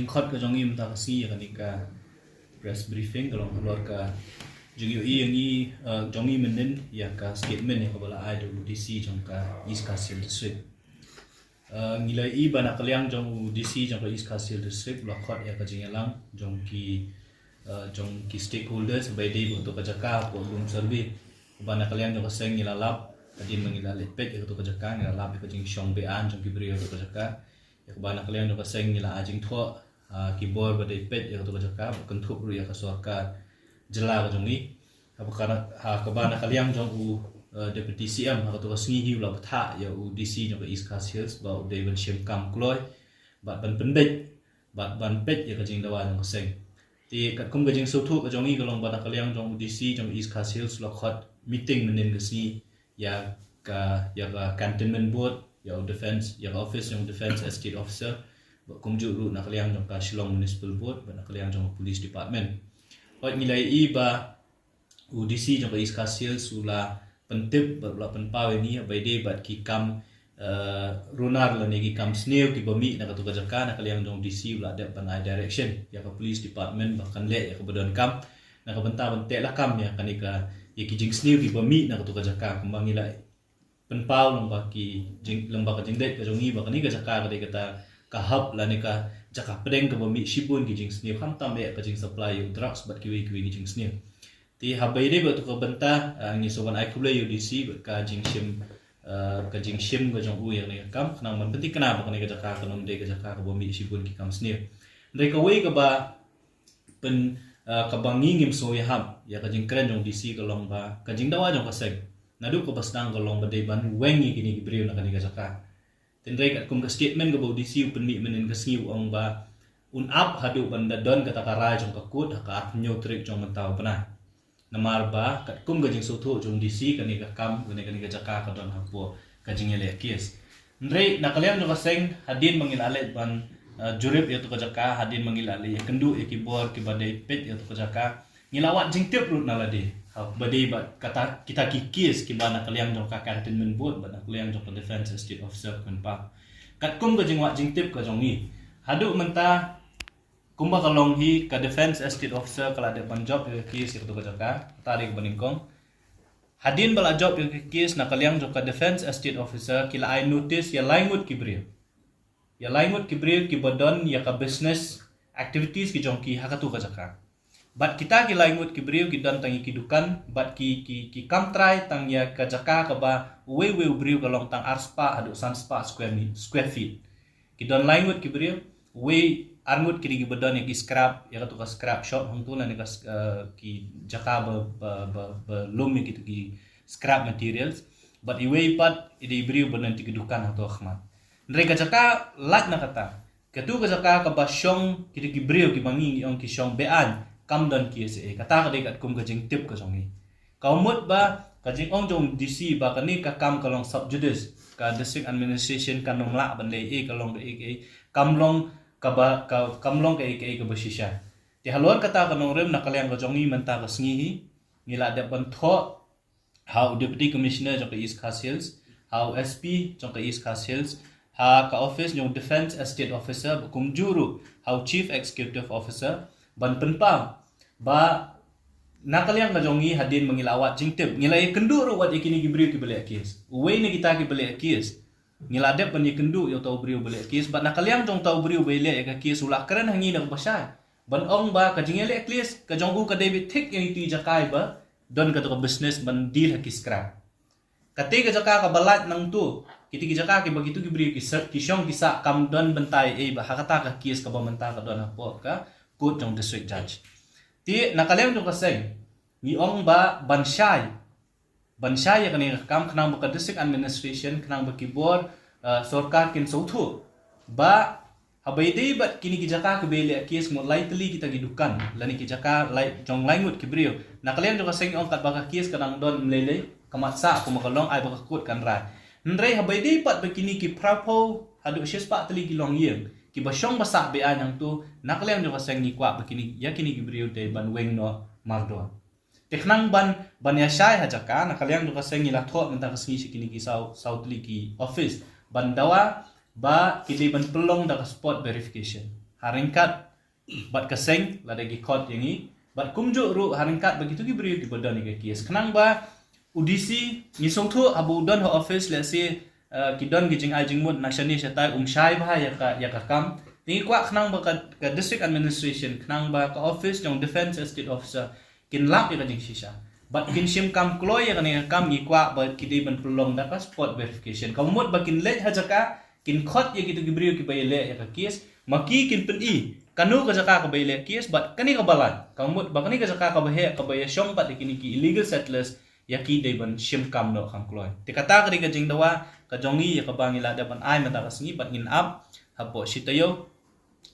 khot ka jongi mta kasi ya kanika press briefing kalau keluar ka jongi i jongi menen ya ka statement ya kabala ai do DC jong ka East Castle District ngilai i bana kaliang jong DC jong ka East Castle District la khot ya ka jingalang jong ki stakeholders by day untuk ka jaka ko lum survey bana kaliang jong ka seng ngilalap kadin mangila lepet ya to ka jaka ngilalap ka jing shong bean jong ki brio to ka jaka ya bana kaliang jong ka seng ngila ajing tho keyboard pada pet yang tu kerja bentuk ru ya ke sorka jela ke jongi apakah kebana kalian jong deputy CM atau sengi hiu lah betah ya DC jong ke East Coast Hills bau Devon Shem Kam Kloy bat ban pendek bat ban pet ya ke jing dawa jong seng ti kat kum ke jing sutu ke jongi kalau bana kalian jong DC jong East Coast Hills lokot meeting menen ke sini ya ka cantonment board ya defense ya office yang defense estate officer kumjuk ru nak kaliang jong ka Shillong Municipal Board nak kaliang jong Police Department. Hoi nilai i ba UDC jong ka East Coast Hills sula pentip ba penpau ini by day bat ki kam runar la ni ki kam sneo ki bami nak tu ka jaka nak kaliang jong DC ula ada panai direction ya ka Police Department bahkan le ya ka badon kam nak ka benta bentek lah kam ya kanika ya ki jing sneo ki bami nak tu ka jaka kembang nilai penpau lomba ki jing lomba ka jing det ka jongi ba kanika jaka ka kata kahap la ni ka jaka pedeng ka bami shipun ki jing snew kham tam le ka jing supply u drugs bat ki ki jing snew ti habai de ba tu ka benta ngi soban ai khule UDC ka jing shim ka jong u yang ni kam khana man penti kana ba ka jaka ka nom de ka jaka ka bami shipun ki kam snew ndai ka wei ka ba pen ka bangi ngim so ya ham ya ka jing kren jong DC ka long ba ka jing dawa jong ka seg nadu ko bastang ka long ba de ban wengi kini ki brio na ka jaka tendai kat kum ka statement ka DC penni menen ka singiu ong ba un up hadu banda don kata kara jong ka kut ka ap nyo trik jong mentau pernah namar ba kat kum ka jing soto jong DC ka ni ka kam ka ka jaka ka don hapo ka jing ele kies ndrei nakaliam jong ka seng hadin mangil alet ban jurip ya tu ka jaka hadin mangil ale ya kendu ya keyboard ki badai pet ya tu ka jaka ngilawat jing tip lut nalade badai ba kata kita kikis ki bana kaliang jong ka cantonment board bana kaliang jong ka defense estate officer kan pa kat kum ka jing wat jing tip ka jong ni hadu menta kumba ka long hi ka defense estate officer kala de ban job ya kis ya tu ka jaka tarik baningkong hadin bala job ya kis na kaliang jong ka defense estate officer kila ai notice ya laingut ki brio ki badon ya ka business activities ki jong ki hakatu ka jaka bat kita ki laingut ki brio ki dan tangi ki dukan bat ki kam try tang ya ka jaka ka ba we brio ka long tang arspa adu sanspa square feet ki dan laingut ki brio we arngut ki badon ya ki scrap ya ka tu ka scrap shop hang tu la ni ka ki jaka ba lum ki scrap materials but iwe pat ide brio banan ti ki dukan hang tu khmat ndre ka jaka lat na kata ketu ka jaka ka ba shong ki brio ki bangi ong ki shong bean kam dan KSA kata ka dekat kum ka jing tip ka jongi ka umut ba ka jing ong jong DC ba ka ni ka kam ka long subjudice ka district administration ka nong la ban le ka long de kam long ka ba kam long ka ka basisha ti halor kata ka nong rem na kalyang ka jongi menta ka sngi ngila de ban tho how deputy commissioner jong ka East Coast Hills how SP jong ka East Coast Hills ha ka office jong defense estate officer kum juru how chief executive officer ban penpam ba nakaliang ka jongi hadin mangilawat jingtip ngilai kendu ro wat ikini gibri ki bele kis uwe ni kita ki bele kis ngiladep ban kendu yo tau brio bele kis ba nakaliang jong tau brio bele ka kis ulah keren hangi nak basai ban ong ba ka jingele kis ka jongu ka David Thick yang itu jakai ba don ka to business ban deal ki scrap kate ka jaka ka balat nang tu kiti ki jaka ki begitu gibri ki shong kisa kam don bentai ba hakata ka kis ka ba menta ka don hapo ka court jong district judge ti nakaliam jong kaseng ni ong ba banshai ya kani kam khnang ba district administration khnang ba keyboard sarkar kin southu ba habai dei bat kini ki jaka ke bele kes mo lightly kita gidukan lani ki jaka light jong langut ki brio nakaliam jong kaseng ong kat ba kes kanang don mlele kamatsa ko makalong ai ba court kan ra ndrei habai dei pat ba kini ki prapo hadu shispa tli ki long yeng ki basyong basak be anyang tu nakaliam jo kaseng ni kwa bakini yakini gibriu de ban weng no mardo teknang ban ya shai hajaka nakaliam jo kaseng ni la thot menta kasni sikini ki southly ki office ban dawa ba kili ban pelong da spot verification haringkat bat keseng lada gi kot yang i bat kumjo ru haringkat begitu gi beri di badan ni kies kenang ba udisi ni song thu abu don ho office le si kidon gi jing ajing mut nasyani shatai umshai ba ya ka kam ni kwa kenang ba ka district administration kenang ba ka office jong defense estate officer kin lap ya jing shisha bat kin sim kam kloy ya kan kam gi kwa ba kidi ban pelong da ka spot verification kamut ba kin let hajaka kin khot ya gitu gi beri ki baile ya ka kies maki kin pen i kanu ka jaka ka baile kies bat kani ka balan kamut ba kani ka jaka ka bahe ka baye shong bat kini ki illegal settlers yaki dei ban sim kam no kham kloy te kata kri ka jing dawa ka jongi ya ka bangila da ban ai mata ka singi bat ngin up hapo sitayo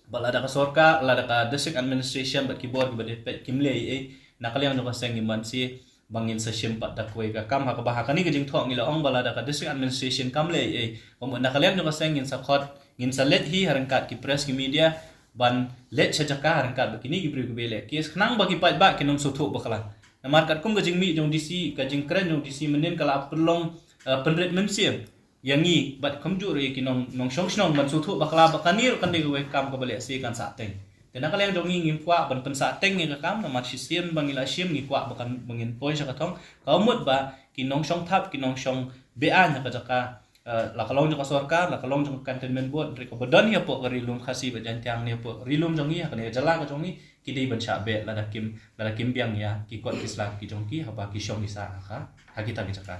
bala da ka sorka la da ka district administration bat ki board ki bat kimle e nakaliang no ka sengi man si bangin sa sim pat da koi ka kam ha ka bah kani ka jing thok ngila ong bala da ka district administration kamle e om nakaliang no ka sengin sa khot ngin sa let hi harangkat ki press ki media ban let sa jaka harangkat bakini ki bri ki bele kes knang bagi pat ba kinom sothok bakala namar kat kum ka jing mi jong dc ka jing kren jong dc menen kala perlong penret memsim yangi bat kamju re kinong nong shong snong ban sothok bakala bakani kan de we kam ka bele si kan sa teng tena kala yang dongi ngim kwa ban pen sa teng ni ka kam namar system bangila sim ngi kwa bakan bangin point sa katong kaumut ba kinong shong thap kinong shong bean ka jaka lakalong jong sorkar lakalong jong cantonment board reko badan ya po rilum khasi bajan tiang ni po rilum jong ya kane jala ka jong ni kidei ban cha be lada kim biang ya ki kot kisla ki jong ki haba ki shong isa ka hakita ki jaka